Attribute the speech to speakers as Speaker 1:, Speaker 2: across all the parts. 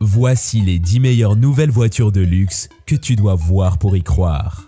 Speaker 1: Voici les 10 meilleures nouvelles voitures de luxe que tu dois voir pour y croire.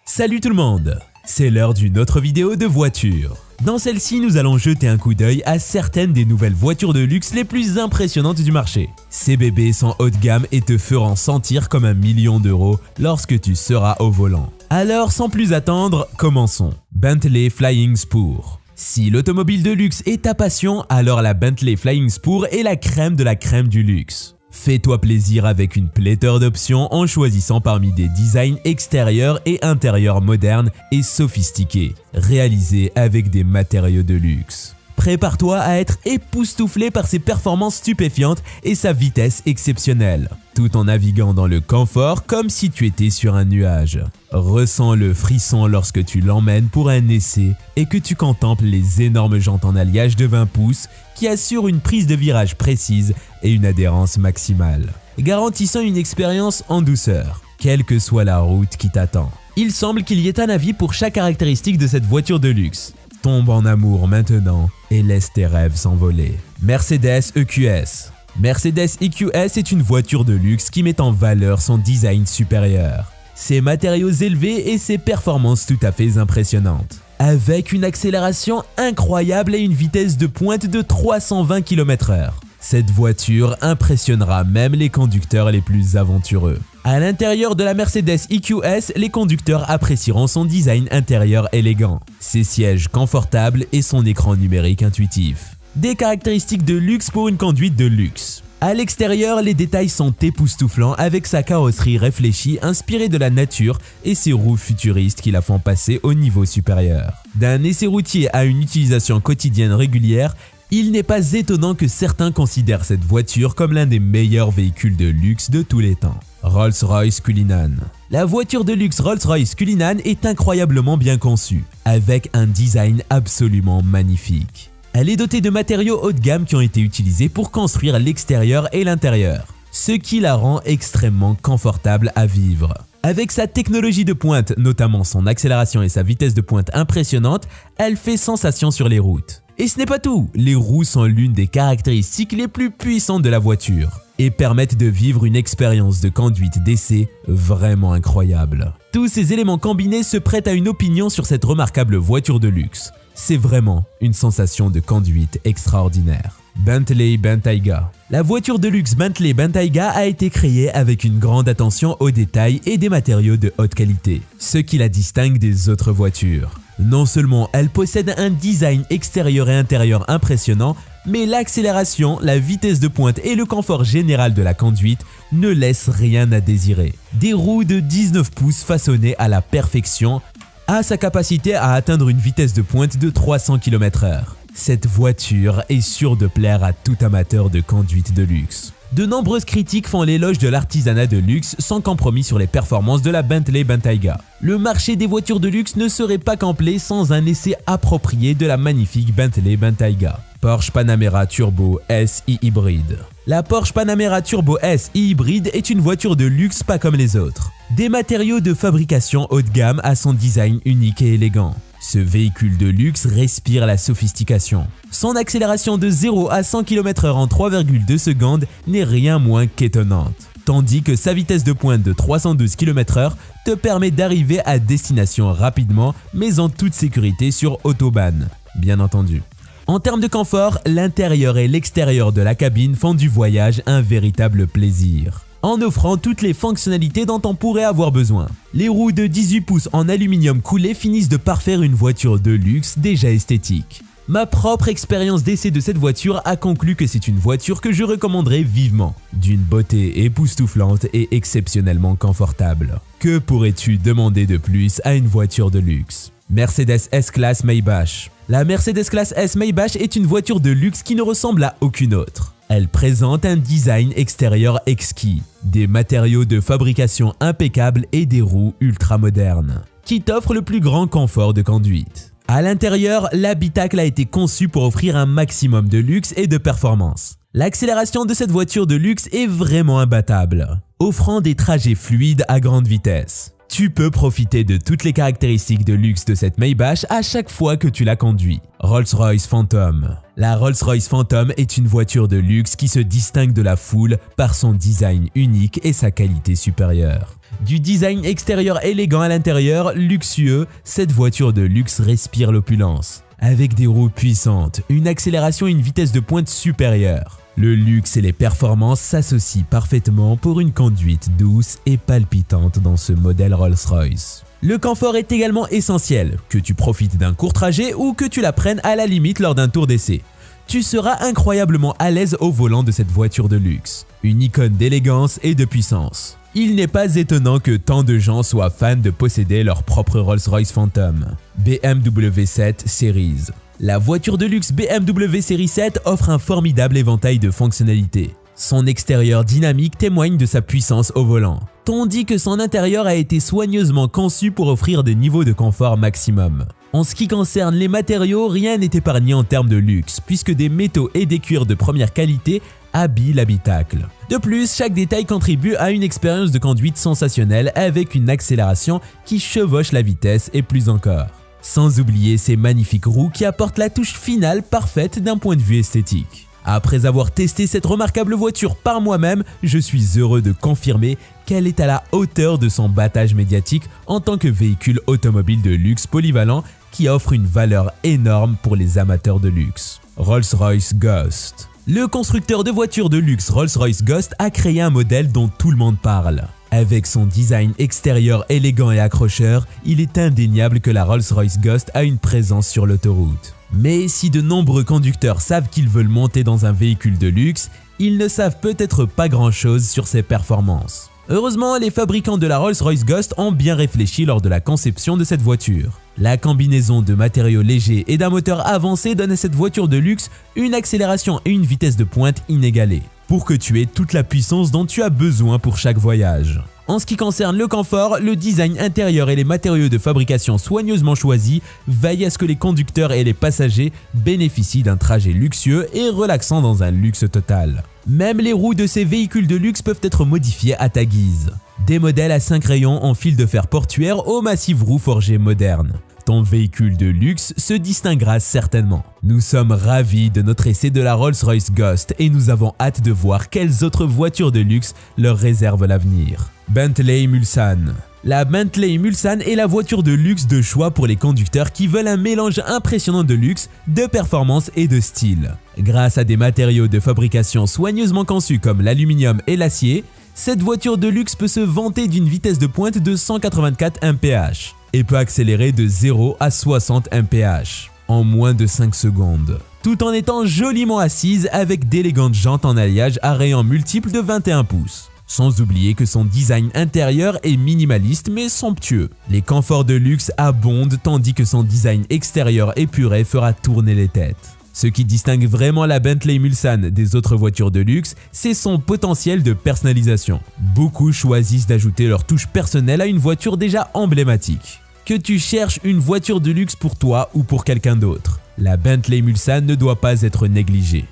Speaker 1: Salut tout le monde, c'est l'heure d'une autre vidéo de voitures. Dans celle-ci, nous allons jeter un coup d'œil à certaines des nouvelles voitures de luxe les plus impressionnantes du marché. Ces bébés sont haut de gamme et te feront sentir comme 1 million d'euros lorsque tu seras au volant. Alors sans plus attendre, commençons. Bentley Flying Spur. Si l'automobile de luxe est ta passion, alors la Bentley Flying Spur est la crème de la crème du luxe. Fais-toi plaisir avec une pléthore d'options en choisissant parmi des designs extérieurs et intérieurs modernes et sophistiqués, réalisés avec des matériaux de luxe. Prépare-toi à être époustouflé par ses performances stupéfiantes et sa vitesse exceptionnelle, tout en naviguant dans le confort comme si tu étais sur un nuage. Ressens le frisson lorsque tu l'emmènes pour un essai et que tu contemples les énormes jantes en alliage de 20 pouces qui assurent une prise de virage précise et une adhérence maximale, garantissant une expérience en douceur, quelle que soit la route qui t'attend. Il semble qu'il y ait un avis pour chaque caractéristique de cette voiture de luxe. Tombe en amour maintenant et laisse tes rêves s'envoler. Mercedes EQS. Mercedes EQS est une voiture de luxe qui met en valeur son design supérieur, ses matériaux élevés et ses performances tout à fait impressionnantes. Avec une accélération incroyable et une vitesse de pointe de 320 km/h. Cette voiture impressionnera même les conducteurs les plus aventureux. À l'intérieur de la Mercedes EQS, les conducteurs apprécieront son design intérieur élégant, ses sièges confortables et son écran numérique intuitif. Des caractéristiques de luxe pour une conduite de luxe. À l'extérieur, les détails sont époustouflants avec sa carrosserie réfléchie inspirée de la nature et ses roues futuristes qui la font passer au niveau supérieur. D'un essai routier à une utilisation quotidienne régulière, il n'est pas étonnant que certains considèrent cette voiture comme l'un des meilleurs véhicules de luxe de tous les temps. Rolls-Royce Cullinan. La voiture de luxe Rolls-Royce Cullinan est incroyablement bien conçue, avec un design absolument magnifique. Elle est dotée de matériaux haut de gamme qui ont été utilisés pour construire l'extérieur et l'intérieur, ce qui la rend extrêmement confortable à vivre. Avec sa technologie de pointe, notamment son accélération et sa vitesse de pointe impressionnante, elle fait sensation sur les routes. Et ce n'est pas tout, les roues sont l'une des caractéristiques les plus puissantes de la voiture et permettent de vivre une expérience de conduite d'essai vraiment incroyable. Tous ces éléments combinés se prêtent à une opinion sur cette remarquable voiture de luxe. C'est vraiment une sensation de conduite extraordinaire. Bentley Bentayga. La voiture de luxe Bentley Bentayga a été créée avec une grande attention aux détails et des matériaux de haute qualité, ce qui la distingue des autres voitures. Non seulement elle possède un design extérieur et intérieur impressionnant, mais l'accélération, la vitesse de pointe et le confort général de la conduite ne laissent rien à désirer. Des roues de 19 pouces façonnées à la perfection a sa capacité à atteindre une vitesse de pointe de 300 km/h. Cette voiture est sûre de plaire à tout amateur de conduite de luxe. De nombreuses critiques font l'éloge de l'artisanat de luxe sans compromis sur les performances de la Bentley Bentayga. Le marché des voitures de luxe ne serait pas complet sans un essai approprié de la magnifique Bentley Bentayga. Porsche Panamera Turbo S e-hybride. La Porsche Panamera Turbo S e-hybride est une voiture de luxe pas comme les autres. Des matériaux de fabrication haut de gamme à son design unique et élégant. Ce véhicule de luxe respire la sophistication. Son accélération de 0 à 100 km/h en 3,2 secondes n'est rien moins qu'étonnante. Tandis que sa vitesse de pointe de 312 km/h te permet d'arriver à destination rapidement mais en toute sécurité sur autobahn, bien entendu. En termes de confort, l'intérieur et l'extérieur de la cabine font du voyage un véritable plaisir, en offrant toutes les fonctionnalités dont on pourrait avoir besoin. Les roues de 18 pouces en aluminium coulé finissent de parfaire une voiture de luxe déjà esthétique. Ma propre expérience d'essai de cette voiture a conclu que c'est une voiture que je recommanderais vivement, d'une beauté époustouflante et exceptionnellement confortable. Que pourrais-tu demander de plus à une voiture de luxe? Mercedes S-Class Maybach. La Mercedes Classe S Maybach est une voiture de luxe qui ne ressemble à aucune autre. Elle présente un design extérieur exquis, des matériaux de fabrication impeccables et des roues ultra modernes, qui t'offrent le plus grand confort de conduite. À l'intérieur, l'habitacle a été conçu pour offrir un maximum de luxe et de performance. L'accélération de cette voiture de luxe est vraiment imbattable, offrant des trajets fluides à grande vitesse. Tu peux profiter de toutes les caractéristiques de luxe de cette Maybach à chaque fois que tu la conduis. Rolls-Royce Phantom. La Rolls-Royce Phantom est une voiture de luxe qui se distingue de la foule par son design unique et sa qualité supérieure. Du design extérieur élégant à l'intérieur luxueux, cette voiture de luxe respire l'opulence. Avec des roues puissantes, une accélération et une vitesse de pointe supérieure. Le luxe et les performances s'associent parfaitement pour une conduite douce et palpitante dans ce modèle Rolls-Royce. Le confort est également essentiel, que tu profites d'un court trajet ou que tu la prennes à la limite lors d'un tour d'essai. Tu seras incroyablement à l'aise au volant de cette voiture de luxe, une icône d'élégance et de puissance. Il n'est pas étonnant que tant de gens soient fans de posséder leur propre Rolls-Royce Phantom. BMW 7 Series. La voiture de luxe BMW Série 7 offre un formidable éventail de fonctionnalités. Son extérieur dynamique témoigne de sa puissance au volant, tandis que son intérieur a été soigneusement conçu pour offrir des niveaux de confort maximum. En ce qui concerne les matériaux, rien n'est épargné en termes de luxe, puisque des métaux et des cuirs de première qualité habillent l'habitacle. De plus, chaque détail contribue à une expérience de conduite sensationnelle avec une accélération qui chevauche la vitesse et plus encore. Sans oublier ces magnifiques roues qui apportent la touche finale parfaite d'un point de vue esthétique. Après avoir testé cette remarquable voiture par moi-même, je suis heureux de confirmer qu'elle est à la hauteur de son battage médiatique en tant que véhicule automobile de luxe polyvalent qui offre une valeur énorme pour les amateurs de luxe. Rolls-Royce Ghost. Le constructeur de voitures de luxe Rolls-Royce Ghost a créé un modèle dont tout le monde parle. Avec son design extérieur élégant et accrocheur, il est indéniable que la Rolls-Royce Ghost a une présence sur l'autoroute. Mais si de nombreux conducteurs savent qu'ils veulent monter dans un véhicule de luxe, ils ne savent peut-être pas grand-chose sur ses performances. Heureusement, les fabricants de la Rolls-Royce Ghost ont bien réfléchi lors de la conception de cette voiture. La combinaison de matériaux légers et d'un moteur avancé donne à cette voiture de luxe une accélération et une vitesse de pointe inégalées, pour que tu aies toute la puissance dont tu as besoin pour chaque voyage. En ce qui concerne le confort, le design intérieur et les matériaux de fabrication soigneusement choisis veillent à ce que les conducteurs et les passagers bénéficient d'un trajet luxueux et relaxant dans un luxe total. Même les roues de ces véhicules de luxe peuvent être modifiées à ta guise. Des modèles à 5 rayons en fil de fer portuaire aux massives roues forgées modernes. Ton véhicule de luxe se distinguera certainement. Nous sommes ravis de notre essai de la Rolls-Royce Ghost et nous avons hâte de voir quelles autres voitures de luxe leur réservent l'avenir. Bentley Mulsanne. La Bentley Mulsanne est la voiture de luxe de choix pour les conducteurs qui veulent un mélange impressionnant de luxe, de performance et de style. Grâce à des matériaux de fabrication soigneusement conçus comme l'aluminium et l'acier, cette voiture de luxe peut se vanter d'une vitesse de pointe de 184 mph et peut accélérer de 0 à 60 mph en moins de 5 secondes, tout en étant joliment assise avec d'élégantes jantes en alliage à rayons multiples de 21 pouces. Sans oublier que son design intérieur est minimaliste mais somptueux. Les conforts de luxe abondent tandis que son design extérieur épuré fera tourner les têtes. Ce qui distingue vraiment la Bentley Mulsanne des autres voitures de luxe, c'est son potentiel de personnalisation. Beaucoup choisissent d'ajouter leur touche personnelle à une voiture déjà emblématique. Que tu cherches une voiture de luxe pour toi ou pour quelqu'un d'autre, la Bentley Mulsanne ne doit pas être négligée.